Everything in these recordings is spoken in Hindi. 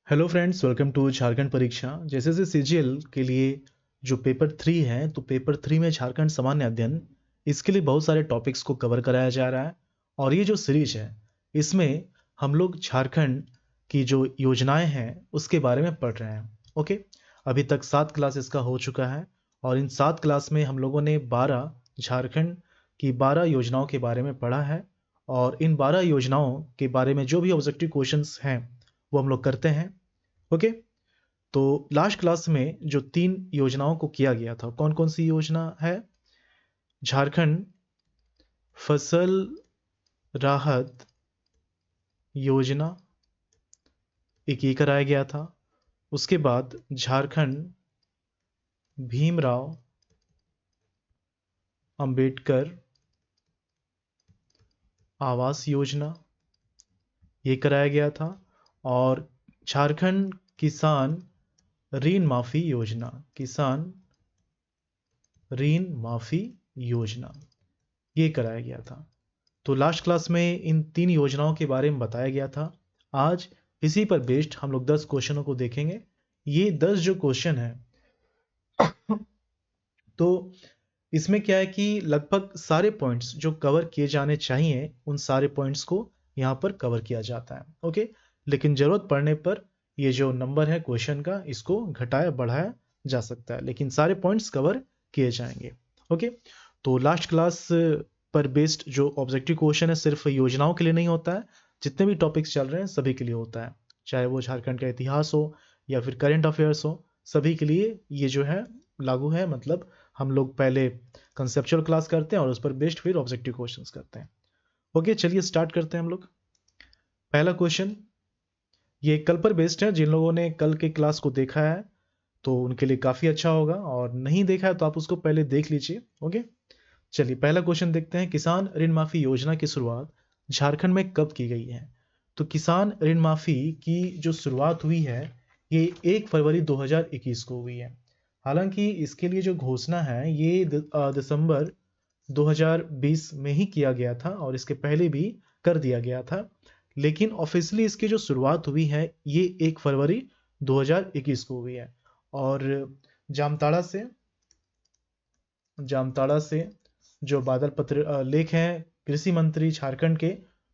Hello friends, welcome to Jharkhand परीक्षा। जैसे जैसे सीजीएल के लिए जो पेपर 3 है, तो पेपर 3 में झारखंड सामान्य अध्ययन, इसके लिए बहुत सारे टॉपिक्स को कवर कराया जा रहा है। और ये जो सीरीज है, इसमें हम लोग झारखंड की जो योजनाएं हैं उसके बारे में पढ़ रहे हैं। ओके, अभी तक 7 क्लास इसका हो चुका है और इन 7 क्लास में हम लोगों ने 12 झारखंड की 12 योजनाओं के बारे में पढ़ा है। और इन 12 योजनाओं के बारे में जो भी ऑब्जेक्टिव क्वेश्चंस हैं वो हम लोग करते हैं। ओके, तो लास्ट क्लास में जो 3 योजनाओं को किया गया था, कौन कौन सी योजना है? झारखंड फसल राहत योजना, एक ये कराया गया था। उसके बाद झारखंड भीमराव अंबेडकर आवास योजना, ये कराया गया था। और झारखंड किसान ऋण माफी योजना, किसान ऋण माफी योजना, ये कराया गया था। तो लास्ट क्लास में इन 3 योजनाओं के बारे में बताया गया था। आज इसी पर बेस्ड हम लोग 10 क्वेश्चनों को देखेंगे। ये 10 जो क्वेश्चन है तो इसमें क्या है कि लगभग सारे पॉइंट्स जो कवर किए जाने चाहिए, उन सारे पॉइंट्स को यहाँ पर कवर किया जाता है। ओके, लेकिन ज़रूरत पड़ने पर ये जो नंबर है क्वेश्चन का, इसको घटाया बढ़ाया जा सकता है, लेकिन सारे पॉइंट्स कवर किए जाएंगे। ओके, तो लास्ट क्लास पर बेस्ड जो ऑब्जेक्टिव क्वेश्चन है सिर्फ योजनाओं के लिए नहीं होता है, जितने भी टॉपिक्स चल रहे हैं सभी के लिए होता है, चाहे वो झारखंड का इतिहास हो या फिर करंट अफेयर्स हो, सभी के लिए ये जो है लागू है। मतलब हम लोग पहले कंसेप्चुअल क्लास करते हैं और उस पर बेस्ड फिर ऑब्जेक्टिव क्वेश्चंस करते हैं। ओके, चलिए स्टार्ट करते हैं हम लोग। पहला क्वेश्चन ये कल पर बेस्ड है। जिन लोगों ने कल के क्लास को देखा है तो उनके लिए काफ़ी अच्छा होगा, और नहीं देखा है तो आप उसको पहले देख लीजिए। ओके, चलिए पहला क्वेश्चन देखते हैं। किसान ऋण माफी योजना की शुरुआत झारखंड में कब की गई है? तो किसान ऋण माफी की जो शुरुआत हुई है ये 1 फरवरी 2021 को हुई है। हालांकि इसके लिए जो घोषणा है ये दिसंबर 2020 में ही किया गया था और इसके पहले भी कर दिया गया था, लेकिन ऑफिशियली इसकी जो शुरुआत हुई है ये 1 फरवरी 2021 को हुई है। और जामताड़ा से जामताड़ा से जो बादल पत्र लेख हैं कृषि मंत्री झारखंड के,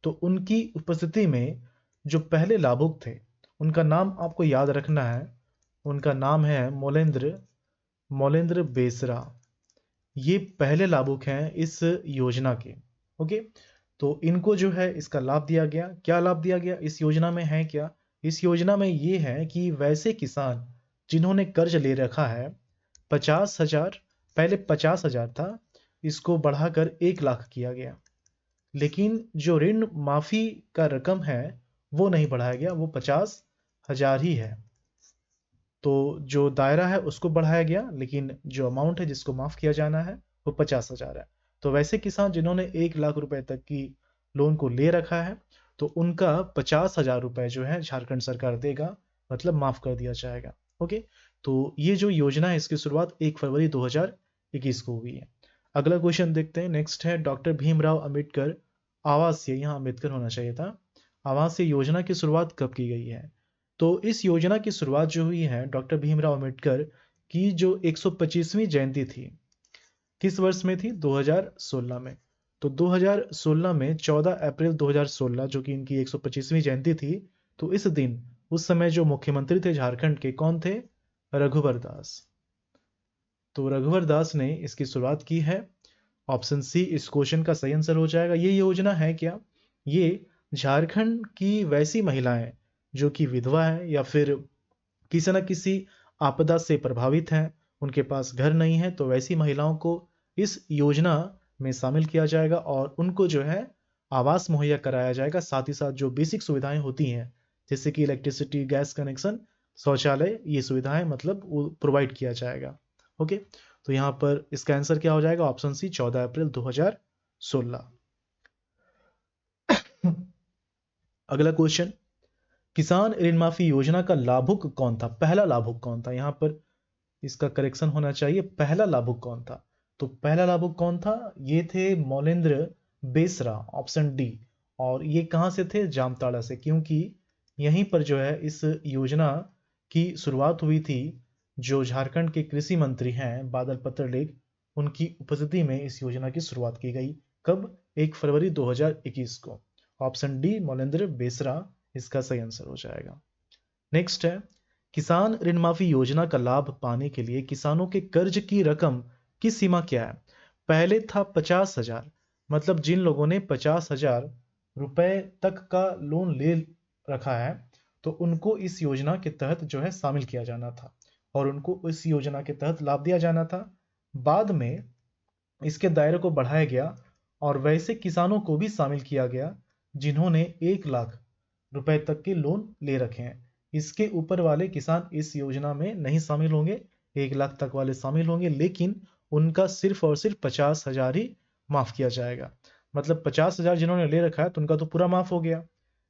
तो उनकी उपस्थिति में जो पहले लाभुक थे उनका नाम आपको याद रखना है। उनका नाम है मोलेंद्र बेसरा। ये पहले लाभुक हैं इस योजना के। ओके, तो इनको जो है इसका लाभ दिया गया। क्या लाभ दिया गया इस योजना में है? क्या इस योजना में ये है कि वैसे किसान जिन्होंने कर्ज ले रखा है 50,000, पहले 50,000 था, इसको बढ़ाकर 1 लाख किया गया। लेकिन जो ऋण माफी का रकम है वो नहीं बढ़ाया गया, वो 50,000 ही है। तो जो दायरा है उसको बढ़ाया गया, लेकिन जो अमाउंट है जिसको माफ किया जाना है वो 50,000 है। तो वैसे किसान जिन्होंने 1 लाख रुपए तक की लोन को ले रखा है तो उनका 50,000 रुपए जो है झारखंड सरकार देगा, मतलब माफ कर दिया जाएगा। ओके, तो ये जो योजना है इसकी शुरुआत 1 फरवरी 2021 को हुई है। अगला क्वेश्चन देखते हैं। नेक्स्ट है डॉक्टर भीमराव अंबेडकर आवासीय, यहाँ अम्बेडकर होना चाहिए था, आवासीय योजना की शुरुआत कब की गई है? तो इस योजना की शुरुआत जो हुई है डॉक्टर भीमराव अंबेडकर की जो 125वीं जयंती थी, किस वर्ष में थी? 2016 में। तो 2016 में 14 अप्रैल 2016 जो कि इनकी 125वीं जयंती थी, तो इस दिन उस समय जो मुख्यमंत्री थे झारखंड के, कौन थे? रघुवर दास। तो रघुवर दास ने इसकी शुरुआत की है। ऑप्शन सी इस क्वेश्चन का सही आंसर हो जाएगा। ये योजना है क्या? ये झारखंड की वैसी महिलाएं जो कि विधवा है या फिर किसी न किसी आपदा से प्रभावित हैं, उनके पास घर नहीं है, तो वैसी महिलाओं को इस योजना में शामिल किया जाएगा और उनको जो है आवास मुहैया कराया जाएगा। साथ ही साथ जो बेसिक सुविधाएं होती हैं जैसे कि इलेक्ट्रिसिटी, गैस कनेक्शन, शौचालय, ये सुविधाएं मतलब वो प्रोवाइड किया जाएगा। ओके, तो यहाँ पर इसका आंसर क्या हो जाएगा? ऑप्शन सी 14 अप्रैल 2016। अगला क्वेश्चन, किसान ऋण माफी योजना का लाभुक कौन था? पहला लाभुक कौन था? यहाँ पर इसका करेक्शन होना चाहिए, पहला लाभुक कौन था? तो पहला लाभुक कौन था? ये थे मोलेंद्र बेसरा, ऑप्शन डी। और ये कहां से थे? जामताड़ा से, क्योंकि यहीं पर जो है इस योजना की शुरुआत हुई थी। जो झारखंड के कृषि मंत्री हैं बादल पत्रलेख, उनकी उपस्थिति में इस योजना की शुरुआत की गई। कब? 1 फरवरी 2021 को। ऑप्शन डी मौलेंद्र बेसरा इसका सही आंसर हो जाएगा। नेक्स्ट है, किसान ऋण माफी योजना का लाभ पाने के लिए किसानों के कर्ज की रकम की सीमा क्या है? पहले था 50,000, मतलब जिन लोगों ने 50,000 रुपए तक का लोन ले रखा है तो उनको इस योजना के तहत जो है शामिल किया जाना था और उनको इस योजना के तहत लाभ दिया जाना था। बाद में इसके दायरे को बढ़ाया गया और वैसे किसानों को भी शामिल किया गया जिन्होंने 1 लाख रुपए तक के लोन ले रखे हैं। इसके ऊपर वाले किसान इस योजना में नहीं शामिल होंगे, 1 लाख तक वाले शामिल होंगे, लेकिन उनका सिर्फ और सिर्फ 50,000 ही माफ किया जाएगा। मतलब 50,000 जिन्होंने ले रखा है तो उनका तो पूरा माफ हो गया,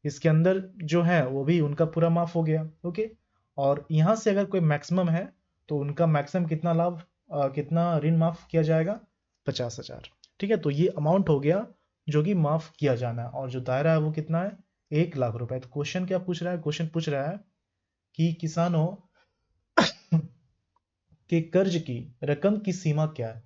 इसके अंदर जो है वो भी उनका पूरा माफ हो गया। ओके, और यहाँ से अगर कोई मैक्सिमम है तो उनका मैक्सिमम कितना लाभ कितना ऋण माफ किया जाएगा? 50,000। ठीक है, तो ये अमाउंट हो गया जो कि माफ किया जाना है और जो दायरा है वो कितना है? 1 लाख रुपए। तो क्वेश्चन क्या पूछ रहा है? क्वेश्चन पूछ रहा है कि किसानों के कर्ज की रकम की सीमा क्या है?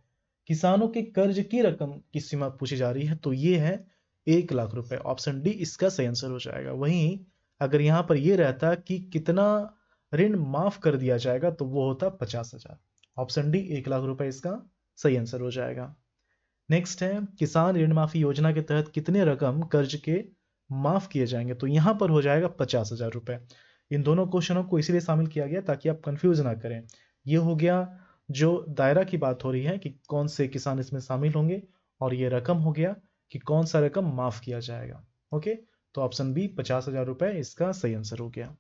किसानों के कर्ज की रकम की सीमा पूछी जा रही है, तो ये है 1 लाख रुपए। ऑप्शन डी इसका सही आंसर हो जाएगा। वहीं अगर यहां पर यह रहता कि कितना ऋण माफ कर दिया जाएगा तो वो होता 50,000। ऑप्शन डी 1 लाख रुपए इसका सही आंसर हो जाएगा। नेक्स्ट है, किसान ऋण माफी योजना के तहत कितने रकम कर्ज के माफ किए जाएंगे? तो यहां पर हो जाएगा 50,000 रुपए। इन दोनों क्वेश्चनों को इसीलिए शामिल किया गया ताकि आप कंफ्यूज ना करें। ये हो गया जो दायरा की बात हो रही है कि कौन से किसान इसमें शामिल होंगे, और ये रकम हो गया कि कौन सा रकम माफ किया जाएगा। ओके, तो ऑप्शन बी 50,000 रुपए इसका सही आंसर हो गया।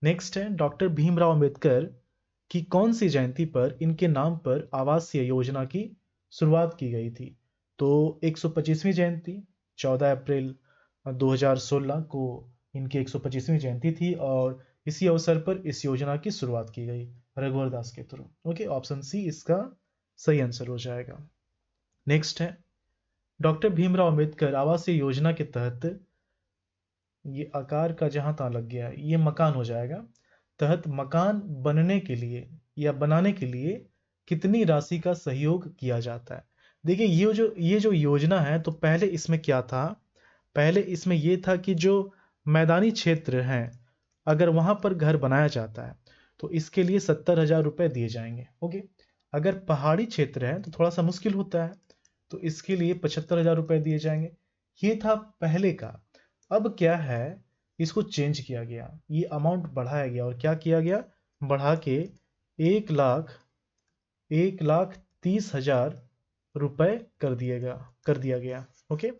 नेक्स्ट है, डॉक्टर भीमराव अंबेडकर की कौन सी जयंती पर इनके नाम पर आवासीय योजना की शुरुआत की गई थी? तो 125वीं जयंती 14 अप्रैल 2016 को इनकी 125वीं जयंती थी और इसी अवसर पर इस योजना की शुरुआत की गई रघुवर दास के थ्रू। ओके, ऑप्शन सी इसका सही आंसर हो जाएगा। नेक्स्ट है, डॉक्टर भीमराव अंबेडकर आवासीय योजना के तहत, ये आकार का जहां तहां लग गया, ये मकान हो जाएगा, तहत मकान बनने के लिए या बनाने के लिए कितनी राशि का सहयोग किया जाता है? देखिए ये जो योजना है, तो पहले इसमें क्या था? पहले इसमें ये था कि जो मैदानी क्षेत्र हैं अगर वहां पर घर बनाया जाता है तो इसके लिए 70,000 रुपए दिए जाएंगे। ओके, अगर पहाड़ी क्षेत्र है तो थोड़ा सा मुश्किल होता है तो इसके लिए 75,000 रुपए दिए जाएंगे। ये था पहले का। अब क्या है, इसको चेंज किया गया, ये अमाउंट बढ़ाया गया और क्या किया गया? बढ़ा के 1,30,000 रुपए कर दिया गया। ओके,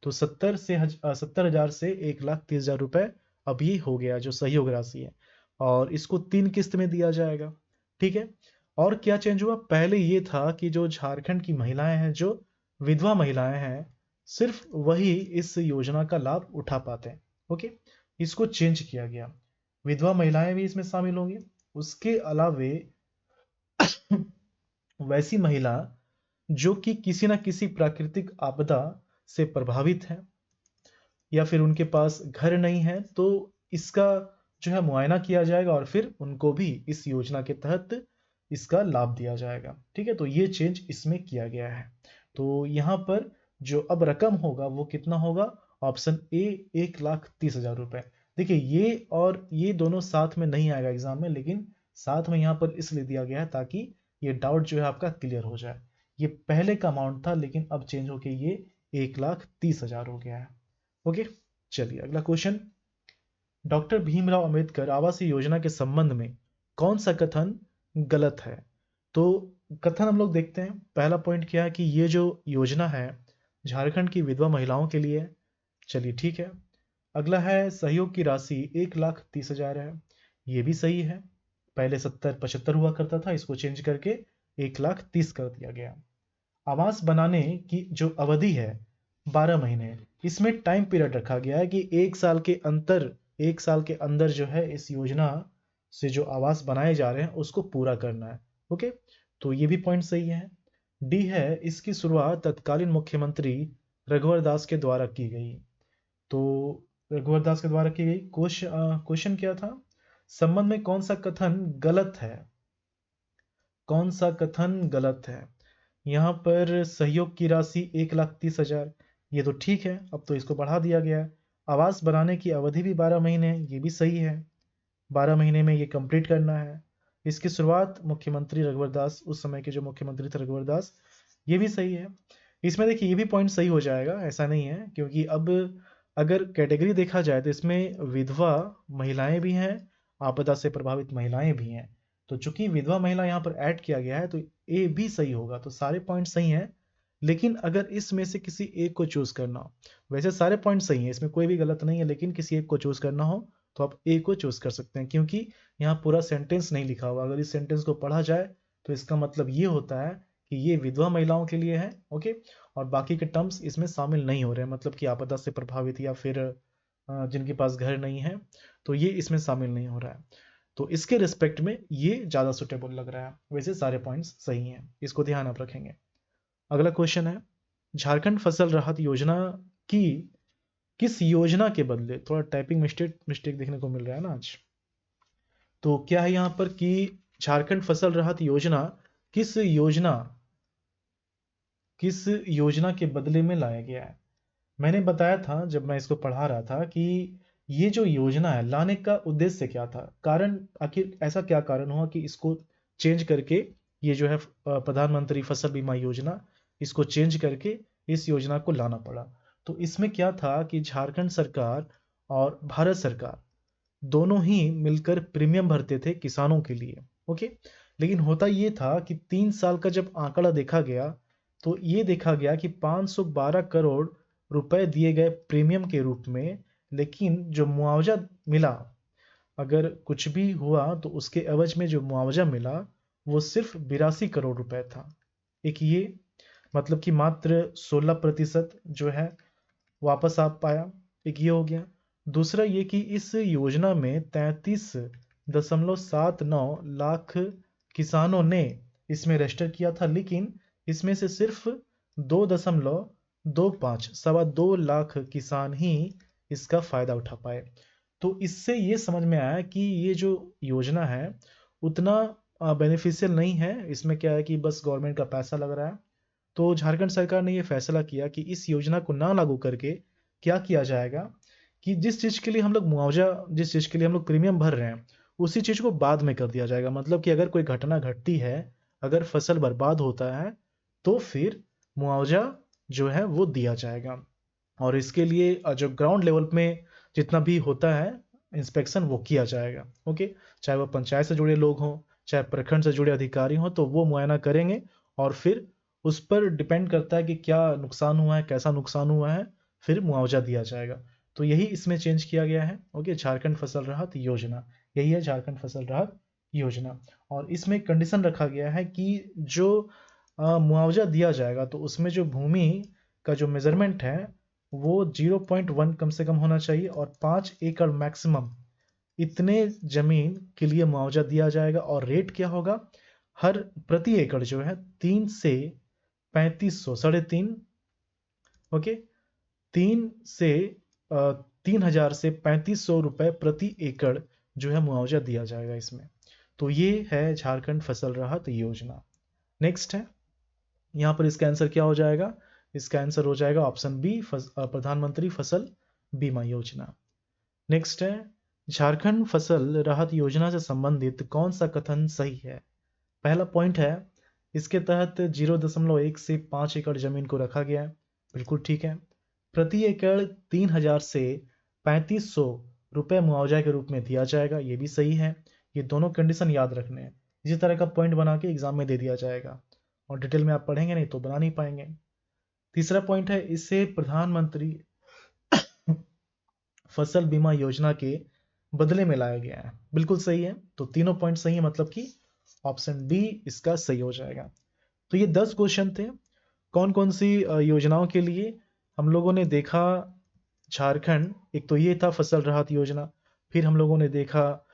तो 70,000 से 1,30,000 रुपए अब ये हो गया जो सहयोग राशि है, और इसको 3 किस्त में दिया जाएगा। ठीक है, और क्या चेंज हुआ? पहले ये था कि जो झारखंड की महिलाएं हैं, जो विधवा महिलाएं हैं, सिर्फ वही इस योजना का लाभ उठा पाते हैं। ओके, इसको चेंज किया गया, विधवा महिलाएं भी इसमें शामिल होंगी। उसके अलावे वैसी महिला जो कि किसी ना किसी प्राकृतिक आपदा से प्रभावित है या फिर उनके पास घर नहीं है, तो इसका जो है मुआयना किया जाएगा और फिर उनको भी इस योजना के तहत इसका लाभ दिया जाएगा। ठीक है, तो ये चेंज इसमें किया गया है। तो यहाँ पर जो अब रकम होगा वो कितना होगा? ऑप्शन ए 1,30,000 रुपए। देखिए ये और ये दोनों साथ में नहीं आएगा एग्जाम में, लेकिन साथ में यहाँ पर इसलिए दिया गया है ताकि ये डाउट जो है आपका क्लियर हो जाए। ये पहले का अमाउंट था लेकिन अब चेंज होके ये 1,30,000 हो गया है। ओके, चलिए अगला क्वेश्चन। डॉक्टर भीमराव अंबेडकर आवासीय योजना के संबंध में कौन सा कथन गलत है? तो कथन हम लोग देखते हैं। पहला पॉइंट क्या है कि ये जो योजना है झारखंड की विधवा महिलाओं के लिए है। चलिए ठीक है। अगला है सहयोग की राशि 1,30,000 है, ये भी सही है। पहले 70-75 हुआ करता था, इसको चेंज करके 1,30,000 कर दिया गया। आवास बनाने की जो अवधि है 12 महीने, इसमें टाइम पीरियड रखा गया है कि 1 साल के अंदर जो है इस योजना से जो आवास बनाए जा रहे हैं उसको पूरा करना है। ओके, तो ये भी पॉइंट सही है। डी है, इसकी शुरुआत तत्कालीन मुख्यमंत्री रघुवर दास के द्वारा की गई। तो रघुवर दास के द्वारा की गई। क्वेश्चन क्या था, संबंध में कौन सा कथन गलत है, कौन सा कथन गलत है। यहाँ पर सहयोग की राशि 1,30,000, ये तो ठीक है, अब तो इसको बढ़ा दिया गया है। आवास बनाने की अवधि भी 12 महीने है, ये भी सही है, 12 महीने में ये कंप्लीट करना है। इसकी शुरुआत मुख्यमंत्री रघुवर दास, उस समय के जो मुख्यमंत्री थे रघुवर दास, ये भी सही है। इसमें देखिए ये भी पॉइंट सही हो जाएगा, ऐसा नहीं है, क्योंकि अब अगर कैटेगरी देखा जाए तो इसमें विधवा महिलाएं भी हैं, आपदा से प्रभावित महिलाएं भी हैं। तो चूंकि विधवा महिला यहाँ पर ऐड किया गया है तो ए भी सही होगा, तो सारे पॉइंट सही हैं। लेकिन अगर इसमें से किसी एक को चूज करना हो, वैसे सारे पॉइंट सही हैं, इसमें कोई भी गलत नहीं है, लेकिन किसी एक को चूज करना हो तो आप ए को चूज कर सकते हैं, क्योंकि यहाँ पूरा सेंटेंस नहीं लिखा हुआ। अगर इस सेंटेंस को पढ़ा जाए तो इसका मतलब ये होता है कि ये विधवा महिलाओं के लिए है, ओके, और बाकी के टर्म्स इसमें शामिल नहीं हो रहे हैं, मतलब कि आपदा से प्रभावित या फिर जिनके पास घर नहीं है, तो ये इसमें शामिल नहीं हो रहा है। तो इसके रिस्पेक्ट में ये ज़्यादा सुटेबल लग रहा है, वैसे सारे पॉइंट्स सही हैं, इसको ध्यान आप रखेंगे। अगला क्वेश्चन है, झारखंड फसल राहत योजना की किस योजना के बदले, थोड़ा टाइपिंग मिस्टेक मिस्टेक देखने को मिल रहा है ना आज, तो क्या है यहाँ पर कि झारखंड फसल राहत योजना किस योजना, किस योजना के बदले में लाया गया है। मैंने बताया था जब मैं इसको पढ़ा रहा था कि ये जो योजना है लाने का उद्देश्य क्या था, कारण, आखिर ऐसा क्या कारण हुआ कि इसको चेंज करके ये जो है प्रधानमंत्री फसल बीमा योजना, इसको चेंज करके इस योजना को लाना पड़ा। तो इसमें क्या था कि झारखंड सरकार और भारत सरकार दोनों ही मिलकर प्रीमियम भरते थे किसानों के लिए, ओके। लेकिन होता ये था कि 3 साल का जब आंकड़ा देखा गया तो ये देखा गया कि 512 करोड़ रुपए दिए गए प्रीमियम के रूप में, लेकिन जो मुआवजा मिला, अगर कुछ भी हुआ तो उसके एवज में जो मुआवजा मिला वो सिर्फ 82 करोड़ रुपए था। एक ये मतलब कि मात्र 16% जो है वापस आ पाया, एक ये हो गया। दूसरा ये कि इस योजना में 33.79 लाख किसानों ने इसमें रजिस्टर किया था, लेकिन इसमें से सिर्फ 2.25 2.25 लाख किसान ही इसका फायदा उठा पाए। तो इससे ये समझ में आया कि ये जो योजना है उतना बेनिफिशियल नहीं है, इसमें क्या है कि बस गवर्नमेंट का पैसा लग रहा है। तो झारखंड सरकार ने ये फैसला किया कि इस योजना को ना लागू करके क्या किया जाएगा कि जिस चीज़ के लिए हम लोग मुआवजा, जिस चीज़ के लिए हम लोग प्रीमियम भर रहे हैं, उसी चीज़ को बाद में कर दिया जाएगा। मतलब कि अगर कोई घटना घटती है, अगर फसल बर्बाद होता है, तो फिर मुआवजा जो है वो दिया जाएगा। और इसके लिए जो ग्राउंड लेवल में जितना भी होता है इंस्पेक्शन, वो किया जाएगा, ओके। चाहे वो पंचायत से जुड़े लोग हों, चाहे प्रखंड से जुड़े अधिकारी हों, तो वो मुआयना करेंगे और फिर उस पर डिपेंड करता है कि क्या नुकसान हुआ है, कैसा नुकसान हुआ है, फिर मुआवजा दिया जाएगा। तो यही इसमें चेंज किया गया है, ओके। झारखंड फसल राहत योजना, यही है झारखंड फसल राहत योजना। और इसमें कंडीशन रखा गया है कि जो मुआवजा दिया जाएगा तो उसमें जो भूमि का जो मेजरमेंट है वो 0.1 कम से कम होना चाहिए, और 5 एकड़ मैक्सिमम इतने जमीन के लिए मुआवजा दिया जाएगा। और रेट क्या होगा, हर प्रति एकड़ जो है 3 से 3500, 3.5, ओके, 3,000 से 3500 रुपए प्रति एकड़ जो है मुआवजा दिया जाएगा इसमें। तो ये है झारखंड फसल राहत योजना। नेक्स्ट है, यहाँ पर इसका आंसर क्या हो जाएगा, इसका आंसर हो जाएगा ऑप्शन बी, प्रधानमंत्री फसल बीमा योजना। नेक्स्ट है, झारखंड फसल राहत योजना से संबंधित कौन सा कथन सही है। पहला पॉइंट है, इसके तहत 0.1 से 5 एकड़ जमीन को रखा गया है, बिल्कुल ठीक है। प्रति एकड़ 3,000 से 3,500 रुपए मुआवजा के रूप में दिया जाएगा, ये भी सही है। ये दोनों कंडीशन याद रखने हैं, इसी तरह का पॉइंट बना के एग्जाम में दे दिया जाएगा, और डिटेल में आप पढ़ेंगे नहीं तो बना नहीं पाएंगे। तीसरा पॉइंट है, इसे प्रधानमंत्री फसल बीमा योजना के बदले में लाया गया है, बिल्कुल सही है। तो तीनों पॉइंट सही है, मतलब कि ऑप्शन डी इसका सही हो जाएगा। तो ये 10 क्वेश्चन थे, कौन कौन सी योजनाओं के लिए हम लोगों ने देखा झारखंड, एक तो ये था फसल राहत योजना, फिर हम लोगों ने देखा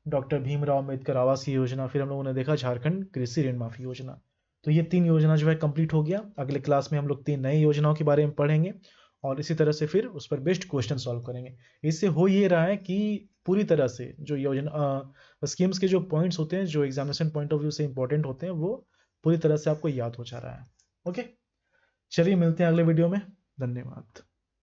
डॉक्टर भीमराव अंबेडकर आवास की योजना, फिर हम लोगों ने देखा झारखंड कृषि ऋण माफी योजना। तो ये 3 योजना जो है कंप्लीट हो गया। अगले क्लास में हम लोग 3 नई योजनाओं के बारे में पढ़ेंगे, और इसी तरह से फिर उस पर बेस्ड क्वेश्चन सॉल्व करेंगे। इससे हो ये रहा है कि पूरी तरह से जो योजना स्कीम्स के जो पॉइंट्स होते हैं, जो एग्जामिनेशन पॉइंट ऑफ व्यू से इंपॉर्टेंट होते हैं, वो पूरी तरह से आपको याद हो जा रहा है। ओके, चलिए मिलते हैं अगले वीडियो में। धन्यवाद।